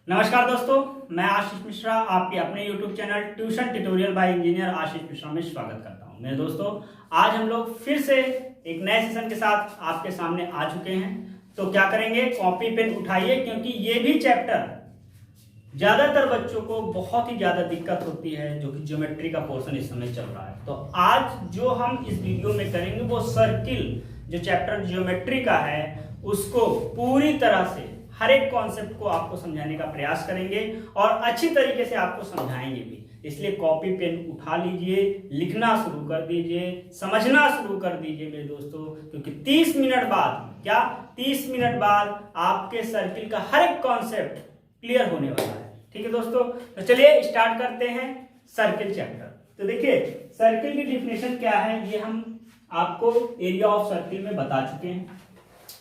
नमस्कार दोस्तों, मैं आशीष मिश्रा आपके अपने YouTube channel tuition tutorial by engineer Ashish Mishra में स्वागत करता हूं। मेरे दोस्तों, आज हम लोग फिर से एक नए सेशन के साथ आपके सामने आ चुके हैं। तो क्या करेंगे, कॉपी पेन उठाइए, क्योंकि ये भी चैप्टर ज्यादातर बच्चों को बहुत ही ज्यादा दिक्कत होती है, जो कि ज्योमेट्री का पोर्शन इस समय चल रहा है। तो आज जो हम इस वीडियो में करेंगे वो सर्किल, जो चैप्टर ज्योमेट्री का है, उसको पूरी तरह से हर एक कॉन्सेप्ट को आपको समझाने का प्रयास करेंगे और अच्छी तरीके से आपको समझाएंगे भी। इसलिए कॉपी पेन उठा लीजिए, लिखना शुरू कर दीजिए, समझना शुरू कर दीजिए मेरे दोस्तों, क्योंकि 30 मिनट बाद 30 मिनट बाद आपके सर्किल का हर एक कॉन्सेप्ट क्लियर होने वाला है। ठीक है दोस्तों, तो चलिए स्टार्ट करते हैं सर्किल चैप्टर। तो देखिए, सर्किल की डिफिनेशन क्या है ये हम आपको एरिया ऑफ सर्किल में बता चुके हैं,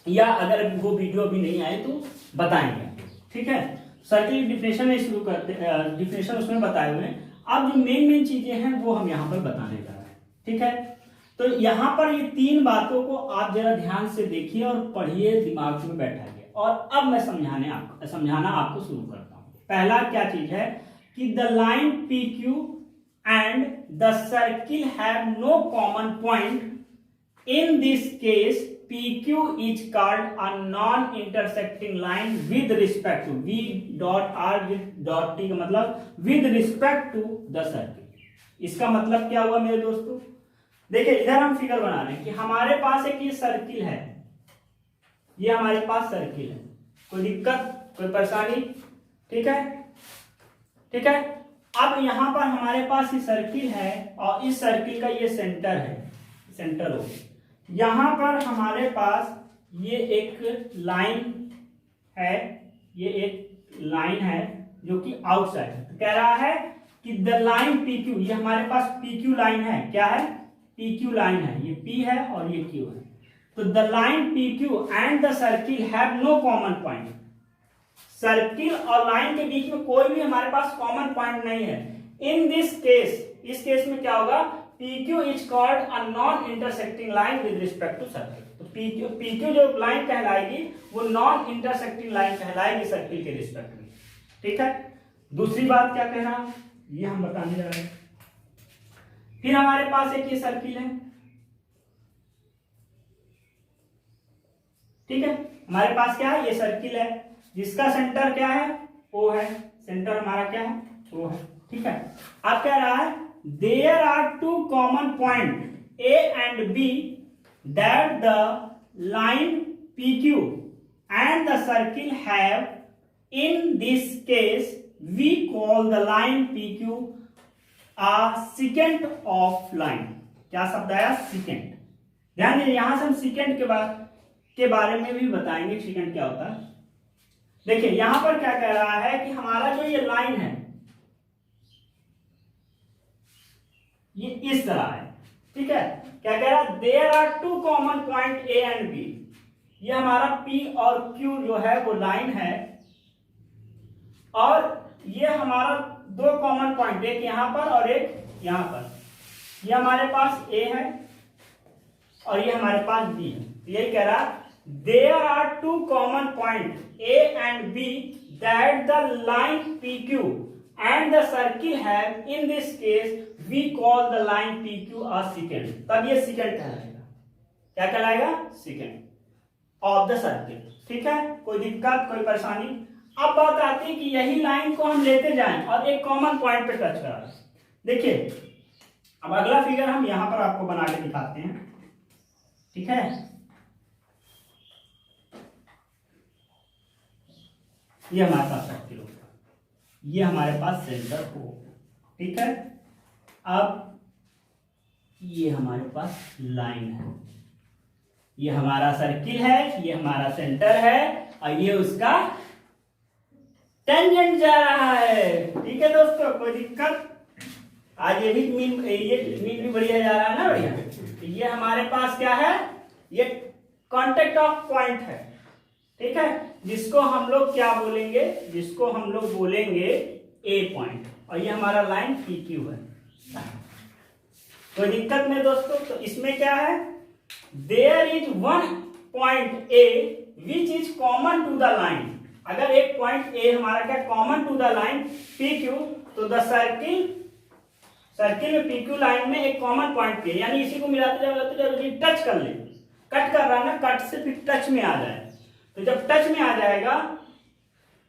या अगर वो वीडियो अभी नहीं आए तो बताएंगे। ठीक है, सर्किल की डिफिनेशन शुरू करते, डिफिनेशन उसमें बताए हुए हैं। अब जो मेन चीजें हैं वो हम यहाँ पर बताने जा रहे हैं। ठीक है, तो यहाँ पर ये 3 बातों को आप जरा ध्यान से देखिए और पढ़िए, दिमाग में बैठाइए। और अब मैं समझाना आपको शुरू करता हूँ। पहला क्या चीज है कि the line PQ and the circle have no common point. In this case, PQ is called a non-intersecting line with respect to V dot R with dot T का मतलब with respect to the circle। इसका मतलब क्या हुआ मेरे दोस्तों? देखिए, इधर हम फिगर बना रहे हैं कि हमारे पास एक ये सर्किल है, ये हमारे पास सर्किल है। कोई दिक्कत, कोई परेशानी? ठीक है, ठीक है। अब यहाँ पर हमारे पास ये सर्किल है और इस सर्किल का ये सेंटर है, सेंटर हो। यहां पर हमारे पास ये एक लाइन है, ये एक लाइन है जो कि आउटसाइड है। तो कह रहा है कि द लाइन PQ, ये हमारे पास PQ लाइन है। क्या है? PQ लाइन है। ये P है और ये Q है। तो the line PQ and the circle have no common point. Circle और लाइन के बीच में कोई भी हमारे पास कॉमन पॉइंट नहीं है। इन दिस केस, इस केस में क्या होगा? PQ is called a non-intersecting line with respect to circle। तो PQ जो लाइन कहलाएगी वो नॉन इंटरसेक्टिंग लाइन कहलाएगी सर्किल के रिस्पेक्ट में। ठीक है, दूसरी बात क्या कह रहा, ये हम बताने जा रहे हैं। फिर हमारे पास एक ये सर्किल है। ठीक है, हमारे पास क्या है? ये सर्किल है जिसका सेंटर क्या है? O है। सेंटर हमारा क्या है? O है। ठीक है, अब कह रहा है there are 2 common points A and B that the line PQ and the circle have. In this case, we call the line PQ a secant of line। क्या शब्द आया? secant। ध्यान दीजिए, यहां से हम secant के बारे में भी बताएंगे, secant क्या होता है। देखिए, यहां पर क्या कह रहा है कि हमारा जो ये लाइन है ये इस तरह है। ठीक है, क्या कह रहा है? There are 2 common point A and B। ये हमारा P और Q जो है वो लाइन है, और ये हमारा 2 कॉमन पॉइंट, एक यहां पर और एक यहां पर। ये हमारे पास A है और ये हमारे पास B है। यही कह रहा है there are 2 common point A and B that the line PQ and the circle have. In this case we call the line PQ a secant। तब ये secant कहलाएगा। क्या कहलाएगा? secant of the circle। ठीक है, कोई दिक्कत, कोई परेशानी? अब बात आती है कि यही लाइन को हम लेते जाएं और एक कॉमन पॉइंट पे टच करा। देखिए, अब अगला फिगर हम यहां पर आपको बना के दिखाते हैं। ठीक है, ये हमारे पास सर्किल होगा, ये हमारे पास सेंटर हो। ठीक है, अब ये हमारे पास लाइन है, ये हमारा सर्किल है, ये हमारा सेंटर है और ये उसका टेंजेंट जा रहा है। ठीक है दोस्तों, कोई दिक्कत? आज ये मीन भी बढ़िया जा रहा है ना, बढ़िया। ये हमारे पास क्या है? ये कॉन्टेक्ट ऑफ पॉइंट है। ठीक है, जिसको हम लोग क्या बोलेंगे? जिसको हम लोग बोलेंगे A पॉइंट, और ये हमारा लाइन PQ है। कोई दिक्कत नहीं दोस्तों? तो इसमें क्या है? There is 1 point A which is common to the line। अगर एक पॉइंट ए हमारा क्या common to the line P Q, तो द सर्किल में पी क्यू लाइन में एक कॉमन पॉइंट पी, यानी इसी को मिलाते जाओ टच कर ले, कट कर रहा ना, कट से फिर टच में आ जाए, तो जब टच में आ जाएगा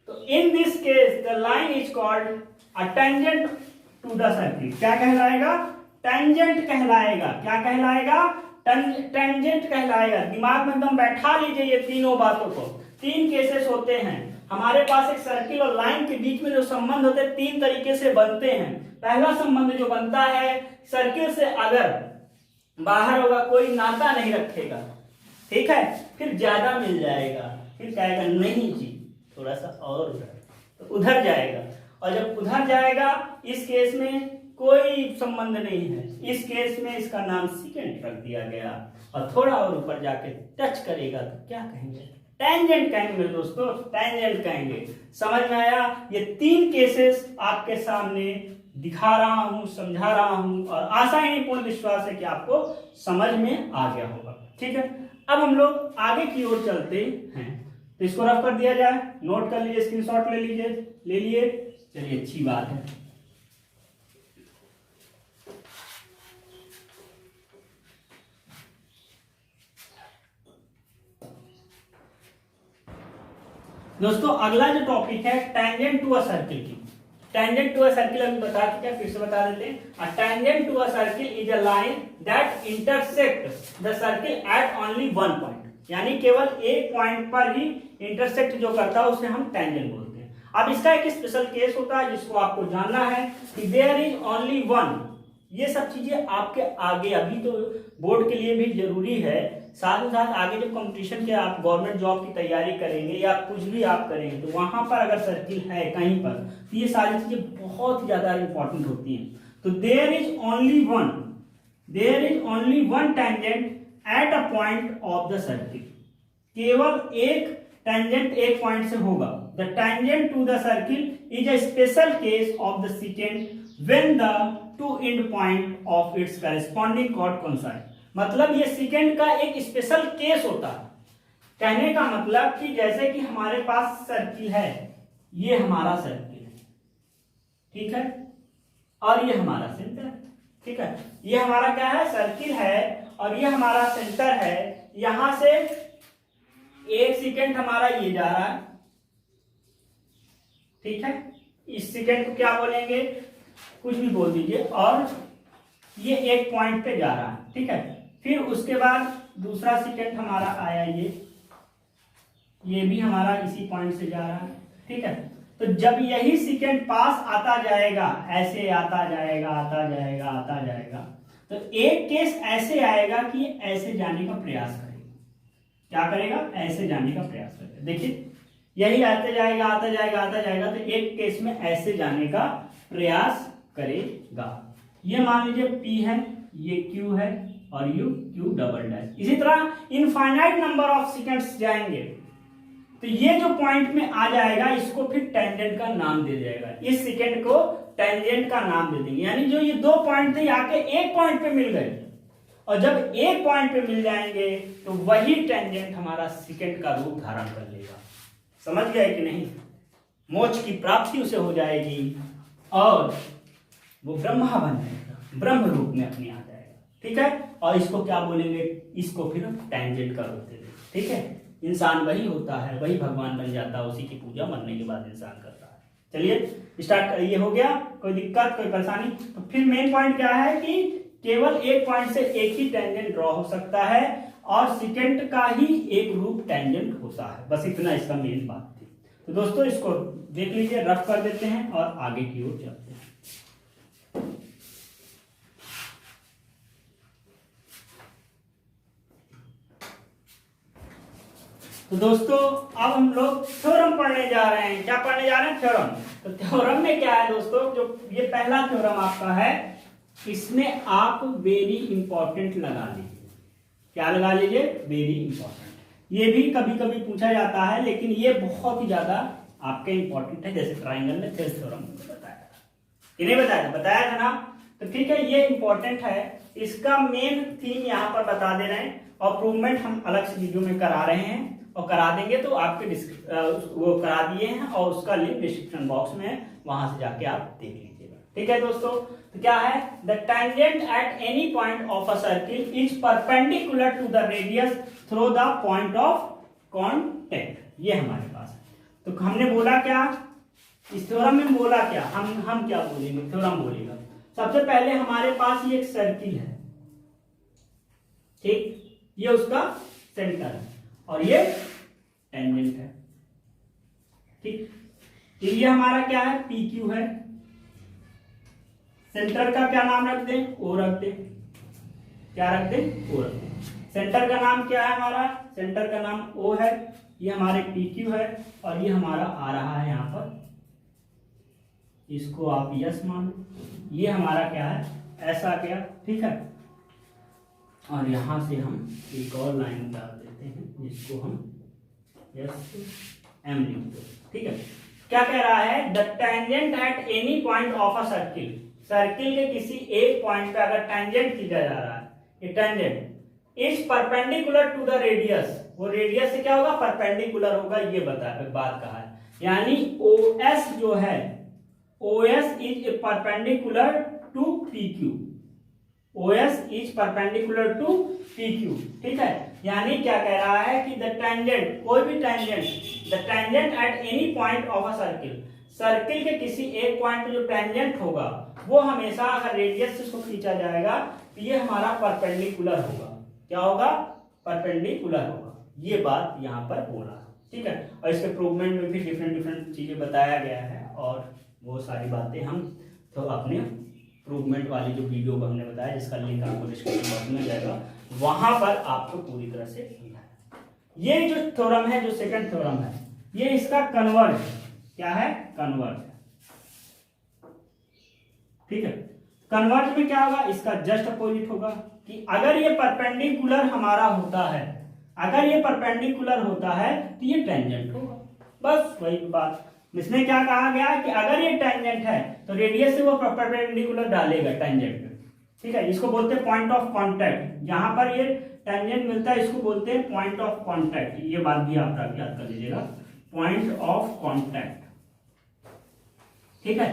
तो in this case the line is called a tangent to the circle. क्या कहलाएगा? टेंजेंट कहलाएगा। क्या कहलाएगा? टेंजेंट कहलाएगा। दिमाग में एकदम बैठा लीजिए ये तीनों बातों को। तीन केसेस होते हैं हमारे पास, एक सर्किल और लाइन के बीच में जो संबंध होते हैं तीन तरीके से बनते हैं। पहला संबंध जो बनता है, सर्किल से अगर बाहर होगा कोई नाता नहीं रखेगा, ठीक है, फिर ज्यादा मिल जाएगा, फिर कहेगा नहीं जी थोड़ा सा और उधर, तो उधर जाएगा, और जब उधर जाएगा इस केस में कोई संबंध नहीं है, इस केस में इसका नाम सेकेंड रख दिया गया, और थोड़ा और ऊपर जाके टच करेगा तो क्या कहेंगे? टेंजेंट कहेंगे मेरे दोस्तों, टेंजेंट कहेंगे। समझ में आया? ये तीन केसेस आपके सामने दिखा रहा हूं, समझा रहा हूं, और आशा ही पूर्ण विश्वास है कि आपको समझ में आ गया होगा। ठीक है, अब हम लोग आगे की ओर चलते हैं, तो इसको रफ कर दिया जाए, नोट कर लीजिए, स्क्रीनशॉट ले लीजिए, ले लिए, चलिए अच्छी बात है। दोस्तों अगला जो टॉपिक है टेंजेंट टू अ सर्किल की। टेंजेंट टू अ सर्किल अभी बता चुके हैं, फिर से बता देते हैं। A tangent to a circle is a line that intersect the circle at only one point, यानी केवल एक पॉइंट पर ही इंटरसेक्ट जो करता है उसे हम टेंजेंट बोलते हैं। अब इसका एक स्पेशल केस होता है जिसको आपको जानना है कि देयर इज ओनली वन। ये सब चीजें आपके आगे अभी तो बोर्ड के लिए भी जरूरी है, साथ ही साथ आगे जब कंपटीशन के आप गवर्नमेंट जॉब की तैयारी करेंगे या कुछ भी आप करेंगे तो वहां पर अगर सर्किल है कहीं पर, तो ये सारी चीजें बहुत ज्यादा इंपॉर्टेंट होती हैं। तो there is only one tangent at a point of the circle, केवल एक टेंजेंट एक पॉइंट से होगा। The tangent to the circle is a special case of the secant when the two end point of its corresponding chord coincide. मतलब ये second का एक special case होता है। कहने का मतलब कि जैसे कि हमारे पास सर्किल है, ये हमारा सर्किल है, ठीक है, और ये हमारा सेंटर है, ठीक है, ये हमारा क्या है? सर्किल है, और ये हमारा सेंटर है। यहां से एक सेकेंड हमारा ये जा रहा है, ठीक है, इस सेकेंड को क्या बोलेंगे? कुछ भी बोल दीजिए, और ये एक पॉइंट पे जा रहा है, ठीक है। फिर उसके बाद दूसरा सेकेंड हमारा आया, ये भी हमारा इसी पॉइंट से जा रहा है, ठीक है। तो जब यही सेकेंड पास आता जाएगा, ऐसे आता जाएगा, आता जाएगा, आता जाएगा, तो एक केस ऐसे आएगा कि ऐसे जाने का प्रयास करेगा। क्या करेगा? ऐसे जाने का प्रयास करेगा। देखिए यही आते जाएगा, आता जाएगा, आता जाएगा, तो एक केस में ऐसे जाने का प्रयास करेगा। ये मान लीजिए P है, ये Q है, और यू Q डबल डैश। इसी तरह इनफाइनाइट नंबर ऑफ सेकेंड्स जाएंगे, तो ये जो पॉइंट में आ जाएगा इसको फिर टेंजेंट का नाम दे जाएगा। इस सेकेंड को टेंजेंट का नाम दे देंगे, यानी जो ये दो पॉइंट थे आके एक पॉइंट पे मिल गए, और जब एक पॉइंट पे मिल जाएंगे तो वही टेंजेंट हमारा सेकेंड का रूप धारण कर लेगा। समझ गए कि नहीं? मोक्ष की प्राप्ति उसे हो जाएगी और वो ब्रह्मा बन जाएगा, ब्रह्म रूप में अपने आ जाएगा, ठीक है। और इसको क्या बोलेंगे? इसको फिर टेंजेंट का रूप दे देंगे, ठीक है। इंसान वही होता है, वही भगवान बन जाता है, उसी की पूजा मरने के बाद इंसान करता है। चलिए स्टार्ट करिए। हो गया? कोई दिक्कत, कोई परेशानी? तो फिर मेन पॉइंट क्या है कि केवल एक पॉइंट से एक ही टेंजेंट ड्रॉ हो सकता है, और सेकेंड का ही एक रूप टेंजेंट होता है। बस इतना इसका मेन बात थी। तो दोस्तों इसको देख लीजिए, रफ कर देते हैं और आगे की ओर चलते हैं। तो दोस्तों अब हम लोग थ्योरम पढ़ने जा रहे हैं। क्या पढ़ने जा रहे हैं? थ्योरम। तो थ्योरम में क्या है दोस्तों, जो ये पहला थ्योरम आपका है, इसमें आप वेरी इंपॉर्टेंट लगा लीजिए। क्या लगा लीजिए? Very important. ये भी कभी कभी पूछा जाता है, लेकिन ये बहुत ही ज्यादा आपके इंपॉर्टेंट है। जैसे ट्राइंगल में थेल्स थ्योरम बताया था, ये नहीं बताया था? बताया था ना? तो ठीक है, ये इंपॉर्टेंट है। इसका मेन थीम यहाँ पर बता दे रहे हैं, और प्रूवमेंट हम अलग से वीडियो में करा रहे हैं, और करा देंगे तो आपके वो करा दिए हैं और उसका लिंक डिस्क्रिप्शन बॉक्स में है, वहां से जाके आप देख लीजिएगा। ठीक है दोस्तों, तो क्या है, the tangent at any point of a circle is perpendicular to the radius through the point of contact. ये हमारे पास है। तो हमने बोला क्या, इस थ्योरम में बोला क्या, हम क्या बोलेंगे, थ्योरम बोलेगा। सबसे पहले हमारे पास ये एक सर्किल है, ठीक, ये उसका सेंटर है और ये टेंजेंट है, ठीक। तो ये हमारा क्या है, पी क्यू है। सेंटर का क्या नाम रख दें, ओ रख दें। क्या रख दें, ओ रख दें। सेंटर का नाम क्या है हमारा, सेंटर का नाम ओ है। ये हमारे पी क्यू है और ये हमारा आ रहा है यहाँ पर, इसको आप यस मानो। ये हमारा क्या है, ऐसा क्या, ठीक है। और यहां से हम एक और लाइन डाल देते हैं जिसको हम यस एम लिखते हैं, ठीक है। क्या कह रहा है, the tangent at any point of a circle, circle के किसी एक पॉइंट पे अगर टेंजेंट खींचा जा रहा है, ये tangent is perpendicular to the radius, वो रेडियस से क्या होगा, परपेंडिकुलर होगा, ये बात कहा है। यानी OS जो है, OS is perpendicular to PQ, OS is perpendicular to PQ, ठीक है। यानी क्या कह रहा है कि द टेंजेंट, कोई भी tangent, the tangent at any point of a circle, circle के किसी एक पॉइंट पे जो टेंजेंट होगा वो हमेशा अगर रेडियस से उसको खींचा जाएगा तो ये हमारा परपेंडिकुलर होगा। क्या होगा, परपेंडिकुलर होगा। ये बात यहाँ पर बोला, ठीक है। और इसके प्रूवमेंट में भी डिफरेंट चीजें बताया गया है और वो सारी बातें हम तो अपने प्रूवमेंट वाली जो वीडियो हमने बताया, जिसका लिंक आपको डिस्क्रिप्शन बॉक्स में जाएगा, वहां पर आपको पूरी तरह से समझाया। ये जो थ्योरम है, जो सेकंड थ्योरम है, ये इसका कन्वर्ज है। क्या है, कन्वर्ज है, ठीक है। कन्वर्ज में क्या होगा, इसका जस्ट अपोजिट होगा कि अगर ये परपेंडिकुलर हमारा होता है, अगर ये परपेंडिकुलर होता है तो ये टेंजेंट होगा, बस वही बात। इसमें क्या कहा गया कि अगर ये टेंजेंट है तो रेडियस से वो परपेंडिकुलर डालेगा टेंजेंट में, ठीक है। इसको बोलते हैं पॉइंट ऑफ कांटेक्ट। जहां पर ये टेंजेंट मिलता है इसको बोलते हैं पॉइंट ऑफ कांटेक्ट। ये बात भी आप याद कर लीजिएगा, पॉइंट ऑफ कांटेक्ट, ठीक है।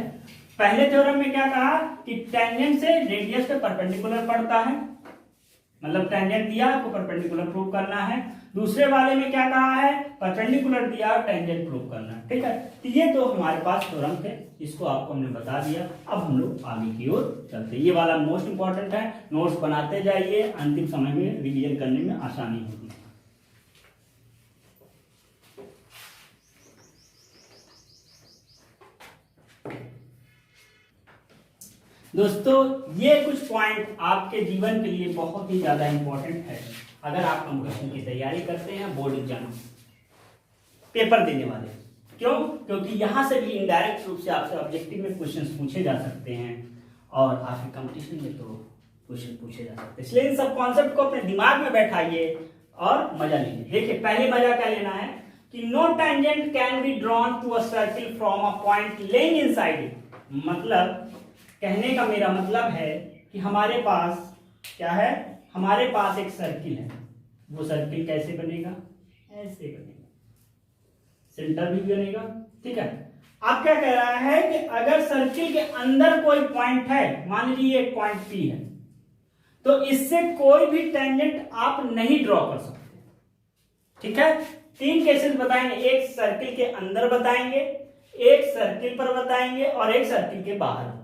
पहले थ्योरम में क्या कहा कि टेंजेंट से रेडियस पे परपेंडिकुलर पड़ता है, मतलब टेंजेंट दिया आपको परपेंडिकुलर प्रूव करना है। दूसरे वाले में क्या कहा है, परपेंडिकुलर दिया और टेंजेंट प्रूव करना है, ठीक है। तो ये तो हमारे पास थ्योरम थे, इसको आपको हमने बता दिया। अब हम लोग आगे की ओर चलते हैं। ये वाला मोस्ट इंपॉर्टेंट है, नोट्स बनाते जाइए, अंतिम समय में रिवीजन करने में आसानी होगी। दोस्तों ये कुछ पॉइंट आपके जीवन के लिए बहुत ही ज्यादा इंपॉर्टेंट है अगर आप कंपटीशन की तैयारी करते हैं, बोर्ड एग्जाम पेपर देने वाले। क्यों, क्योंकि यहां से भी इनडायरेक्ट रूप से आपसे ऑब्जेक्टिव में क्वेश्चंस पूछे जा सकते हैं और आपके कंपटीशन में तो क्वेश्चन पूछे जा सकते हैं। इसलिए इन सब कॉन्सेप्ट को अपने दिमाग में बैठाइए और मजा लीजिए। देखिए पहले मजा क्या लेना है कि no tangent can be drawn to a circle from a point lying inside it. मतलब कहने का मेरा मतलब है कि हमारे पास क्या है, हमारे पास एक सर्किल है। वो सर्किल कैसे बनेगा, ऐसे बनेगा, सेंटर भी बनेगा, ठीक है। आप क्या कह रहा है कि अगर सर्किल के अंदर कोई पॉइंट है, मान लीजिए एक पॉइंट P है, तो इससे कोई भी टेंजेंट आप नहीं ड्रॉ कर सकते, ठीक है। 3 केसेस बताएंगे, एक सर्किल के अंदर बताएंगे, एक सर्किल पर बताएंगे और एक सर्किल के बाहर बताएंगे।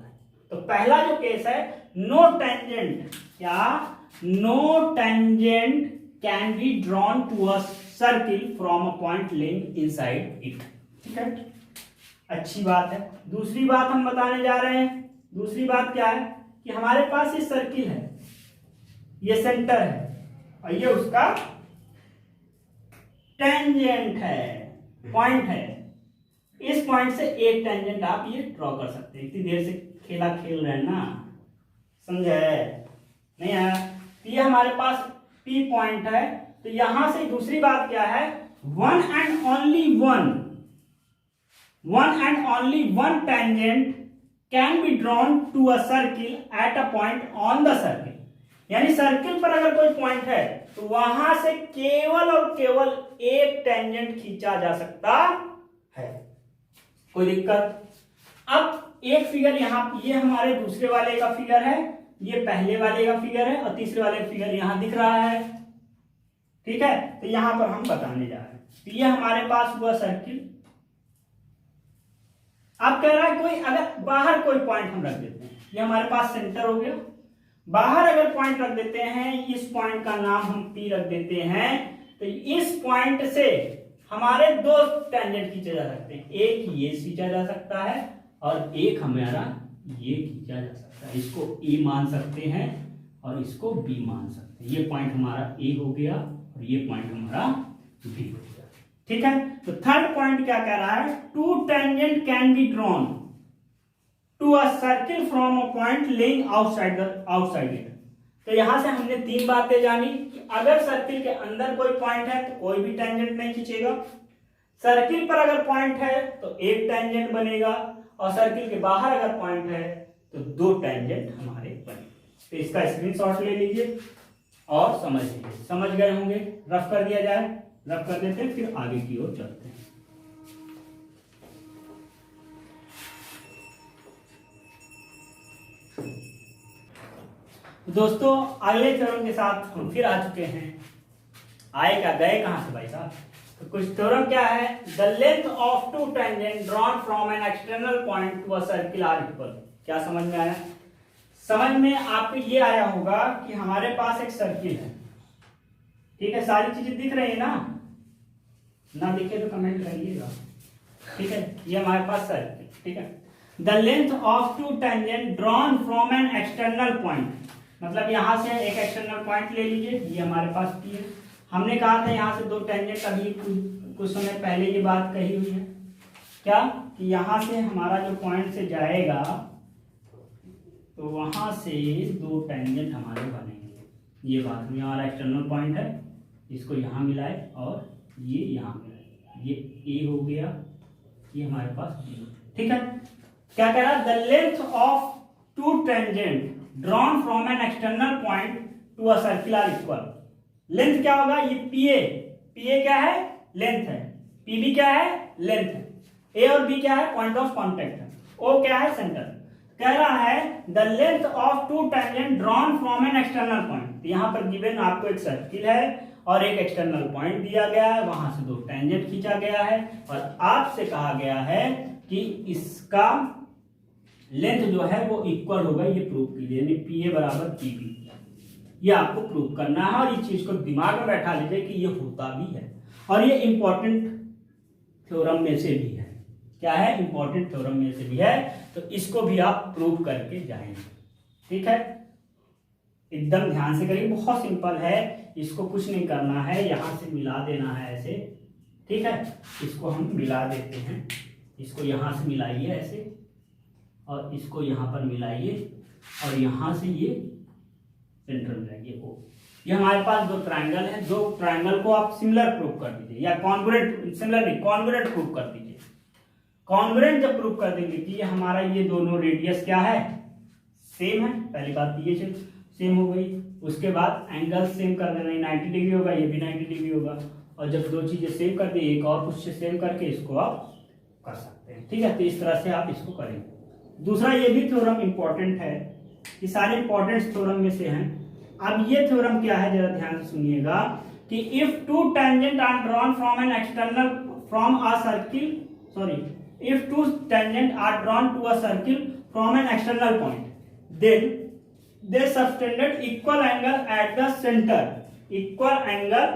तो पहला जो केस है, नो टेंजेंट, क्या, no tangent can be drawn to a circle from a point lying inside it, ठीक है। अच्छी बात है। दूसरी बात हम बताने जा रहे हैं, दूसरी बात क्या है कि हमारे पास ये सर्किल है, ये सेंटर है और ये उसका टेंजेंट है, पॉइंट है। इस पॉइंट से एक टेंजेंट आप ये ड्रॉ कर सकते हैं। इतनी देर से खेला खेल रहे हैं ना, समझे नहीं आया। ये हमारे पास P पॉइंट है, तो यहां से दूसरी बात क्या है, one and only one tangent can be drawn to a circle at a point on the circle. यानी सर्किल पर अगर कोई पॉइंट है तो वहां से केवल और केवल एक टेंजेंट खींचा जा सकता है। कोई दिक्कत? अब एक फिगर यहां, ये हमारे दूसरे वाले का फिगर है, ये पहले वाले का फिगर है और तीसरे वाले का फिगर यहां दिख रहा है। ठीक है, तो यहां पर हम बताने जा रहे हैं। तो ये हमारे पास हुआ सर्किल। अब कह रहा है कोई अगर बाहर कोई पॉइंट हम रख देते हैं, ये हमारे पास सेंटर हो गया, बाहर अगर पॉइंट रख देते हैं, इस पॉइंट का नाम हम P रख देते हैं, तो इस पॉइंट से हमारे दो टेंजेंट खींचे जा सकते हैं, एक ये खींचा जा सकता है और एक हमारा ये खींचा जा सकता है। इसको A मान सकते हैं और इसको B मान सकते हैं। ये पॉइंट हमारा A हो गया और ये पॉइंट हमारा B हो गया। ठीक है, तो थर्ड पॉइंट क्या कह रहा है, two tangent can be drawn to a circle from a point lying outside it. तो यहां से हमने तीन बातें जानी कि अगर सर्किल के अंदर कोई पॉइंट है तो कोई भी टेंजेंट नहीं खींचेगा, सर्किल पर अगर पॉइंट है तो एक टेंजेंट बनेगा और सर्किल के बाहर अगर पॉइंट है तो दो टेंजेंट हमारे बनेंगे। तो इसका स्क्रीनशॉट ले लीजिए और समझ लीजिए। समझ गए होंगे? रफ कर दिया जाए, रफ कर देते हैं, फिर आगे की ओर चलते हैं। दोस्तों अगले थ्योरम के साथ हम फिर आ चुके हैं। आए क्या, गए कहां से भाई साहब? तो कुछ थ्योरम क्या है, the length of two tangent drawn from an external point to a circle are equal. क्या समझ में आया? समझ में आपको ये आया होगा कि हमारे पास एक सर्किल है। ठीक है, सारी चीजें दिख रही है ना दिखे तो कमेंट करिएगा। ठीक है, ये हमारे पास सर्किल। ठीक है, the length of two tangent drawn from an external point, मतलब यहां से एक एक्सटर्नल पॉइंट ले लीजिए, ये हमारे पास P है। हमने कहा था यहां से दो टेंजेंट, अभी कुछ समय पहले ये बात कही हुई है क्या, कि यहां से हमारा जो पॉइंट से जाएगा तो वहां से दो टेंजेंट हमारे बनेंगे। ये बात, हमारा एक्सटर्नल पॉइंट है, इसको यहां मिलाए और ये यहां मिलाए, ये A हो गया, ये हमारे पास B। ठीक है, क्या कह रहा है, the length of two tangent drawn from an external point to a circle are equal. Length क्या होगा, ये PA क्या है, लेंथ है, PB क्या है, लेंथ है, A और B क्या है, पॉइंट ऑफ कांटेक्ट है, O क्या है, सेंटर। कह रहा है the length of two tangent drawn from an external point. यहां पर गिवन आपको एक सर्किल है और एक एक्सटर्नल पॉइंट दिया गया है, वहां से दो टेंजेंट खींचा गया है और आपसे कहा गया है कि इसका लेंथ जो है वो इक्वल होगा, ये प्रूव कीजिए, यानी PA बराबर PB। ये आपको प्रूव करना है और इस चीज को दिमाग में बैठा लीजिए कि ये होता भी है और ये इंपॉर्टेंट थ्योरम में से भी है। क्या है, इंपॉर्टेंट थ्योरम में से भी है, तो इसको भी आप प्रूव करके जाएंगे। ठीक है, एकदम ध्यान से करिए, बहुत सिंपल है, इसको कुछ नहीं करना है, यहां से मिला देना है ऐसे। ठीक है, इसको हम मिला देते हैं, इसको यहां से मिलाइए ऐसे और इसको यहां पर मिलाइए और यहां से ये सेंटर में लाइए O। ये हमारे पास दो ट्रायंगल है, दो ट्रायंगल को आप सिमिलर प्रूव कर दीजिए या कॉन्ग्रुएंट, सिमिलर नहीं कॉन्ग्रुएंट प्रूव कर दीजिए। कॉन्ग्रुएंट जब प्रूव कर देंगे कि ये हमारा ये दोनों रेडियस क्या है, सेम है, पहली बात ये सेम हो गई, उसके बाद एंगल सेम कर देना, 90 डिग्री होगा, ये भी 90 डिग्री होगा, और जब दो चीजें सेम कर दी एक और कुछ से सेम करके इसको आप कर सकते हैं। ठीक है, तो इस तरह से आप इसको करेंगे। दूसरा ये भी थ्योरम इंपॉर्टेंट है, ये सारे इंपॉर्टेंट थ्योरम में से हैं। अब ये थ्योरम क्या है, जरा ध्यान से सुनिएगा कि if two tangent are drawn from an external from a circle, sorry, if two tangent are drawn to a circle from an external point, then they subtended equal angle at the center, equal angle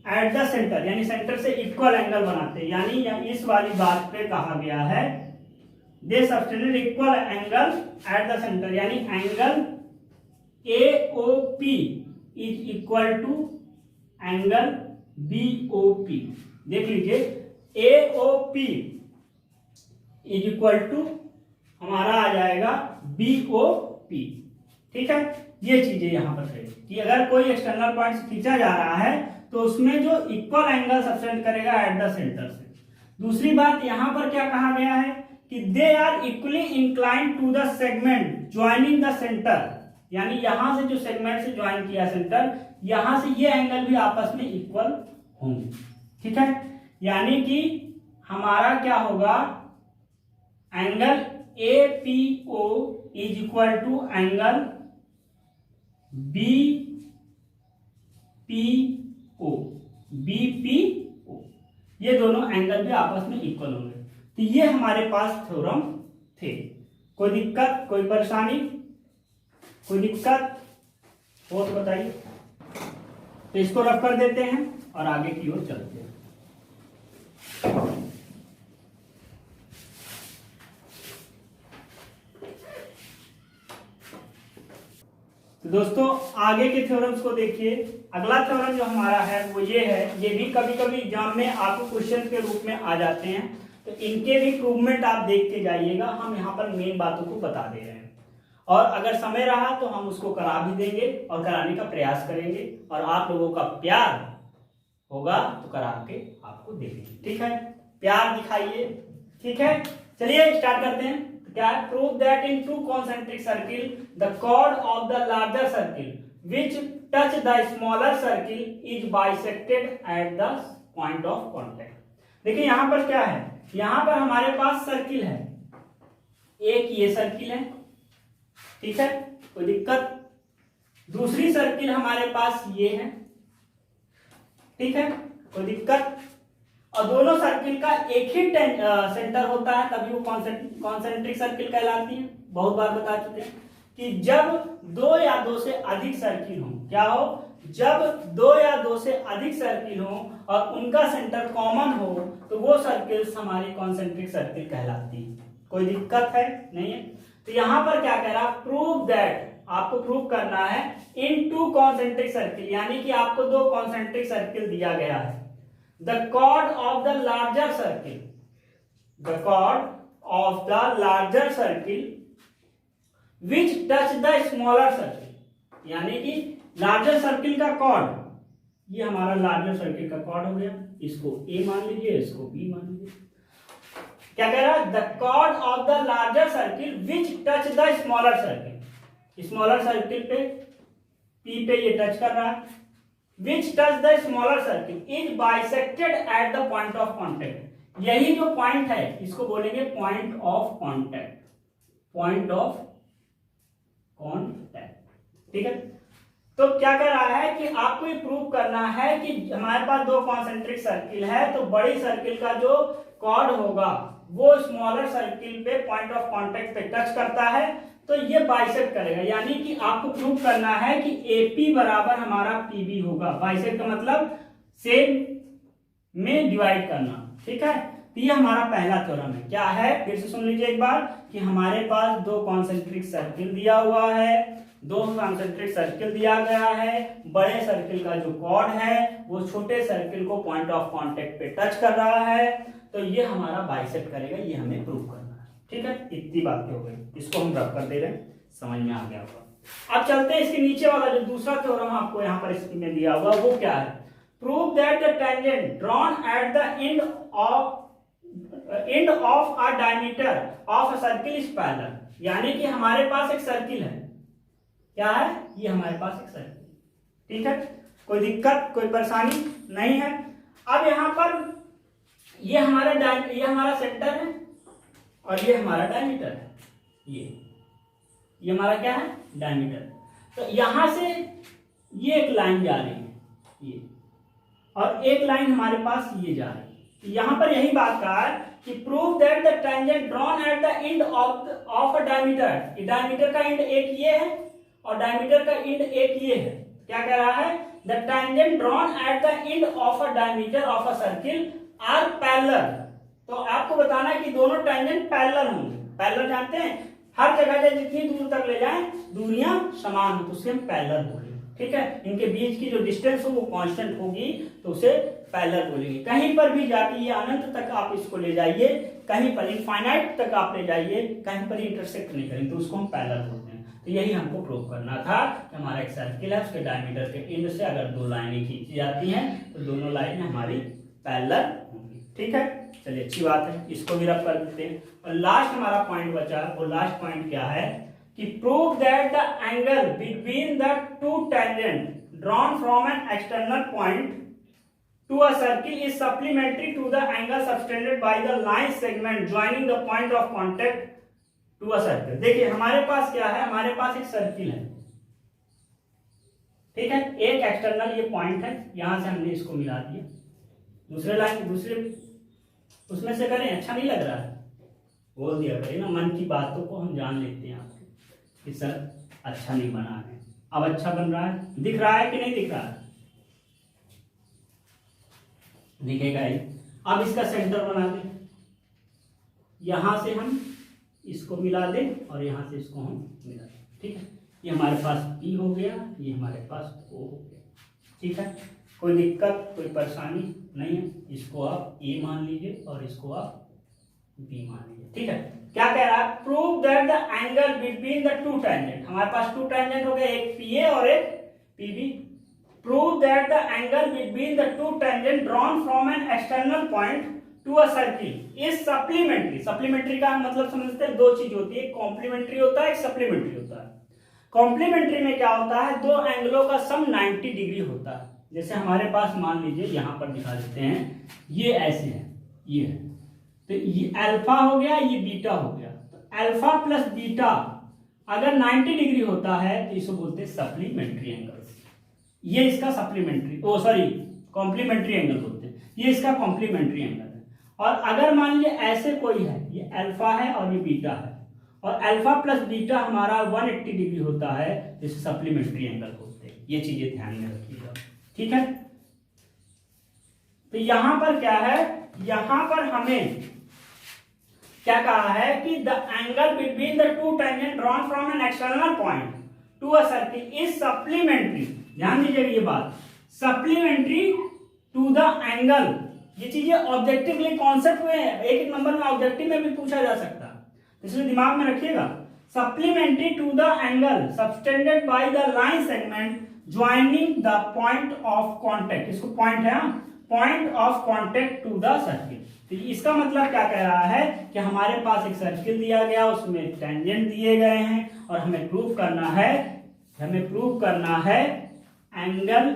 at the center, यानी centre से equal angle बनाते हैं, यानी इस वाली बात पे कहा गया है they subtended equal angle at the center, यानी angle AOP is equal to angle BOP। देख लीजिए, AOP इज इक्वल टू हमारा आ जाएगा BOP। ठीक है, ये चीजें यहां पर है कि अगर कोई एक्सटर्नल पॉइंट से खींचा जा रहा है तो उसमें जो इक्वल एंगल सबटेंड करेगा एट द सेंटर से। दूसरी बात यहां पर क्या कहा गया है कि they are equally inclined to the segment joining the centre, यानी यहां से जो सेगमेंट से ज्वाइन किया सेंटर, यहां से ये एंगल भी आपस में इक्वल होंगे। ठीक है, यानी कि हमारा क्या होगा, angle APO is equal to angle BPO, ये दोनों एंगल भी आपस में इक्वल होंगे। तो ये हमारे पास थ्योरम थे। कोई दिक्कत, कोई परेशानी, कोई दिक्कत हो तो बताइए। तो इसको रफ कर देते हैं और आगे की ओर चलते हैं। तो दोस्तों आगे के थ्योरम्स को देखिए। अगला थ्योरम जो हमारा है वो ये है, ये भी कभी कभी एग्जाम में आपको क्वेश्चन के रूप में आ जाते हैं, तो इनके भी प्रूवमेंट आप देख के जाइएगा। हम यहाँ पर मेन बातों को बता दे रहे हैं, और अगर समय रहा तो हम उसको करा भी देंगे और कराने का प्रयास करेंगे, और आप लोगों का प्यार होगा तो करा के आपको देंगे। ठीक है, प्यार दिखाइए। ठीक है, चलिए स्टार्ट करते हैं। क्या है, prove that in two concentric circle the chord of the larger circle which touch the smaller circle is bisected at the point of contact. देखिए यहां पर क्या है, यहां पर हमारे पास सर्किल है, एक ये सर्किल है, ठीक है, कोई दिक्कत। दूसरी सर्किल हमारे पास ये है, ठीक है, कोई दिक्कत। और दोनों सर्किल का एक ही सेंटर होता है, तभी वो कॉन्सेंट्रिक सर्किल कहलाती है। बहुत बार बता चुके हैं कि जब दो या दो से अधिक सर्किल हो, क्या हो, जब दो या दो से अधिक सर्किल हो और उनका सेंटर कॉमन हो, तो वो सर्किल्स हमारी कॉन्सेंट्रिक सर्किल कहलाती है। कोई दिक्कत है नहीं है। तो यहां पर क्या कह रहा, प्रूव दैट, आपको प्रूव करना है इन टू कॉन्सेंट्रिक सर्किल, यानी कि आपको दो कॉन्सेंट्रिक सर्किल दिया गया है। The chord of the larger circle, the chord of the larger circle which touch the smaller circle, यानी कि larger circle का chord, ये हमारा larger circle का chord हो गया, इसको A मान लीजिए, इसको B मान लीजिए। क्या कह रहा है, the chord of the larger circle which touch the smaller circle, smaller circle पे P पे ये टच कर रहा है, which touch the smaller circle is bisected at the point of contact। यही जो पॉइंट है इसको बोलेंगे point of contact, point of contact. ठीक है, तो क्या कर रहा है कि आपको ये प्रूव करना है कि हमारे पास दो कॉन्सेंट्रिक सर्किल है, तो बड़ी सर्किल का जो कॉर्ड होगा वो स्मॉलर सर्किल पे पॉइंट ऑफ कांटेक्ट पे टच करता है, तो ये बाइसेक्ट करेगा। यानी कि आपको प्रूव करना है कि AP बराबर हमारा PB होगा। बाइसेक्ट का मतलब सेम में डिवाइड करना। ठीक है, तो ये हमारा पहला थ्योरम है। क्या है, फिर से सुन लीजिए एक बार, कि हमारे पास दो कॉन्सेंट्रिक सर्किल दिया हुआ है, दो कॉन्सेंट्रिक सर्किल दिया गया है, बड़े सर्किल का जो कॉर्ड है वो छोटे सर्किल को पॉइंट ऑफ कांटेक्ट पे टच कर रहा है, तो ये हमारा बाइसेक्ट करेगा। ये हमें प्रूव करना है। ठीक है, इतनी बातें हो गई, इसको हम रफ कर दे रहे हैं, समझ में आ गया होगा। अब चलते हैं इसके नीचे वाला जो दूसरा थ्योरम आपको यहाँ पर इसमें दिया हुआ, वो क्या है, prove that the tangent drawn at the end of a diameter of a circle is parallel. यानी कि हमारे पास एक सर्किल है, क्या है, ये हमारे पास एक सर्किल, ठीक है, कोई दिक्कत, कोई परेशानी नहीं है। अब यहाँ पर ये हमारा सेंटर है और ये हमारा डायमीटर है, ये हमारा क्या है, डायमीटर। तो यहां से ये एक लाइन जा रही है, ये, और एक लाइन हमारे पास ये जा रही है। तो यहां पर यही बात कहा है कि prove that the tangent drawn at the end of a diameter. Diameter का एंड एक ये है और डायमीटर का एंड एक ये है। क्या कह रहा है, the tangent drawn at the end of a diameter of a circle are parallel. तो आपको बताना है कि दोनों टेंजेंट पैरेलल होंगे। पैरेलल जानते हैं, हर जगह से जितनी दूर तक ले जाएं दूरियां समान हो तो उसे हम पैरेलल बोलेंगे। ठीक है, इनके बीच की जो डिस्टेंस हो वो कांस्टेंट होगी तो उसे पैरेलल बोलेंगे। कहीं पर भी जाके ये अनंत तक आप इसको ले जाइए, कहीं पर इनफाइनाइट तक आप ले जाइए, कहीं पर इंटरसेक्ट नहीं करेंगे तो उसको हम पैरेलल बोलते हैं। तो यही हमको प्रूव करना था कि हमारा एक सर्किल है, उसके डायमीटर के एंड से अगर दो लाइनें खींची जाती हैं तो दोनों लाइनें हमारी पैरेलल होंगी। ठीक है, चलिए अच्छी बात है, इसको भी रफ कर देते हैं। और लास्ट हमारा पॉइंट बचा, वो लास्ट पॉइंट क्या है कि prove that the angle between the two tangent drawn from an external point to a circle is supplementary to the angle subtended by the line segment joining the point of contact to a circle. देखिए हमारे पास क्या है, हमारे पास एक circle है, ठीक है, एक एक्सटर्नल ये पॉइंट है, यहां से हमने इसको मिला दिया, दूसरे लाइन दूसरे उसमें से करें, अच्छा नहीं लग रहा है, बोल दिया करें ना, मन की बातों को हम जान लेते हैं आपको कि सर अच्छा नहीं बना है। अब अच्छा बन रहा है, दिख रहा है कि नहीं दिख रहा है, दिखेगा ही। अब इसका सेंटर बना दें, यहां से हम इसको मिला दें और यहां से इसको हम मिला दें, ठीक है, ये हमारे पास P हो गया, ये हमारे पास O हो गया, ठीक है, कोई दिक्कत कोई परेशानी नहीं है। इसको आप A मान लीजिए और इसको आप B मान लीजिए, ठीक है। क्या कह रहा है, prove that the angle between the two tangent, हमारे पास टू टेंजेंट हो गए, एक PA और एक PB। Prove that the angle between the two tangent drawn from an external point to a circle is supplementary. Supplementary का मतलब समझते हैं, दो चीज होती है, एक कॉम्प्लीमेंट्री होता है, एक सप्लीमेंट्री होता है। कॉम्प्लीमेंट्री में क्या होता है, दो एंगलों का सम 90 डिग्री होता है। जैसे हमारे पास मान लीजिए यहां पर दिखा देते हैं, ये ऐसे है, ये है, तो ये अल्फा हो गया, ये बीटा हो गया, तो अल्फा प्लस बीटा अगर 90 डिग्री होता है तो इसको बोलते हैं सप्लीमेंट्री एंगल्स। ये इसका सप्लीमेंट्री कॉम्प्लीमेंट्री एंगल बोलते हैं, ये इसका कॉम्प्लीमेंट्री एंगल है। और अगर मान लीजिए ऐसे कोई है, ये अल्फा है और ये बीटा है, और अल्फा प्लस बीटा हमारा 180 डिग्री होता है, जिसे सप्लीमेंट्री एंगल बोलते हैं। ये चीजें ध्यान में रखिएगा, ठीक है। तो यहां पर क्या है, यहां पर हमें क्या कहा है कि the angle between the two tangent drawn from an external point to a circle is supplementary, ध्यान दीजिएगा ये बात, सप्लीमेंट्री टू द एंगल। ये चीजें ऑब्जेक्टिव कॉन्सेप्ट में एक एक नंबर में ऑब्जेक्टिव में भी पूछा जा सकता है, इसलिए दिमाग में रखिएगा। Supplementary to the angle subtended by the line segment joining the point of contact, इसको पॉइंट है, point of contact to the circle. तो इसका मतलब क्या कह रहा है कि हमारे पास एक सर्किल दिया गया, उसमें टेंजेंट दिए गए हैं, और हमें प्रूव करना है angle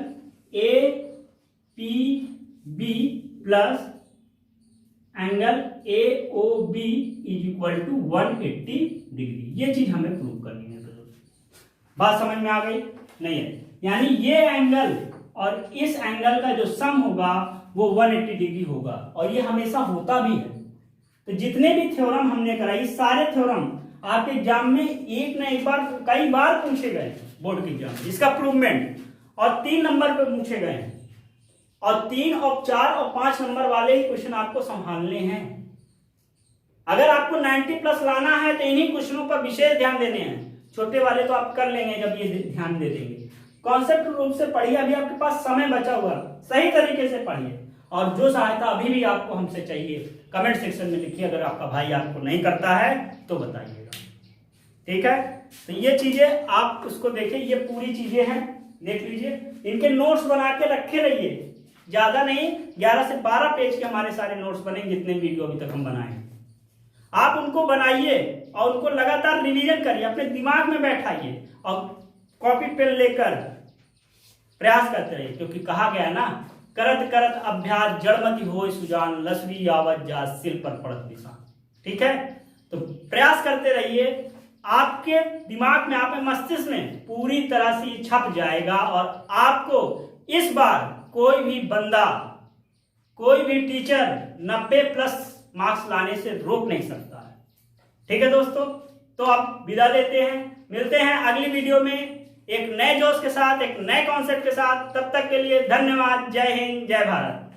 APB plus angle AOB is equal to 180 degree. ये चीज हमें प्रूव करनी है। बात समझ में आ गई नहीं है, यानी ये एंगल और इस एंगल का जो सम होगा वो 180 डिग्री होगा, और ये हमेशा होता भी है। तो जितने भी थ्योरम हमने कराई, सारे थ्योरम आपके एग्जाम में एक न एक बार कई बार पूछे गए बोर्ड के एग्जाम में, इसका प्रूवमेंट, और 3 नंबर पे पूछे गए हैं, और 3 और 4 और 5 नंबर वाले ही क्वेश्चन आपको संभालने हैं। अगर आपको 90 प्लस लाना है तो इन्हीं क्वेश्चनों पर विशेष ध्यान देने हैं, छोटे वाले तो आप कर लेंगे जब ये ध्यान दे देंगे। कॉन्सेप्ट रूप से पढ़िए, अभी आपके पास समय बचा हुआ, सही तरीके से पढ़िए, और जो सहायता अभी भी आपको हमसे चाहिए कमेंट सेक्शन में लिखिए। अगर आपका भाई आपको नहीं करता है तो बताइएगा, ठीक है। तो ये चीजें आप उसको देखिए, ये पूरी चीजें हैं, देख लीजिए, इनके नोट्स बना के रखे रहिए, ज्यादा नहीं, 11 से 12 पेज के हमारे सारे नोट्स बनेंगे, जितने वीडियो अभी तक हम बनाए। आप उनको बनाइए और उनको लगातार रिवीजन करिए, अपने दिमाग में बैठाइए, और कॉपी पेन लेकर प्रयास करते रहिए, क्योंकि कहा गया है ना, करत करत अभ्यास जड़मति होय सुजान, लसरी आवत जा सिर पर पड़त निशान, ठीक है। तो प्रयास करते रहिए, आपके दिमाग में, आपके मस्तिष्क में पूरी तरह से छप जाएगा, और आपको इस बार कोई भी बंदा, कोई भी टीचर 90 प्लस मार्क्स लाने से रोक नहीं सकता है, ठीक है दोस्तों। तो अब विदा लेते हैं, मिलते हैं अगली वीडियो में एक नए जोश के साथ, एक नए कॉन्सेप्ट के साथ। तब तक के लिए धन्यवाद। जय हिंद, जय भारत।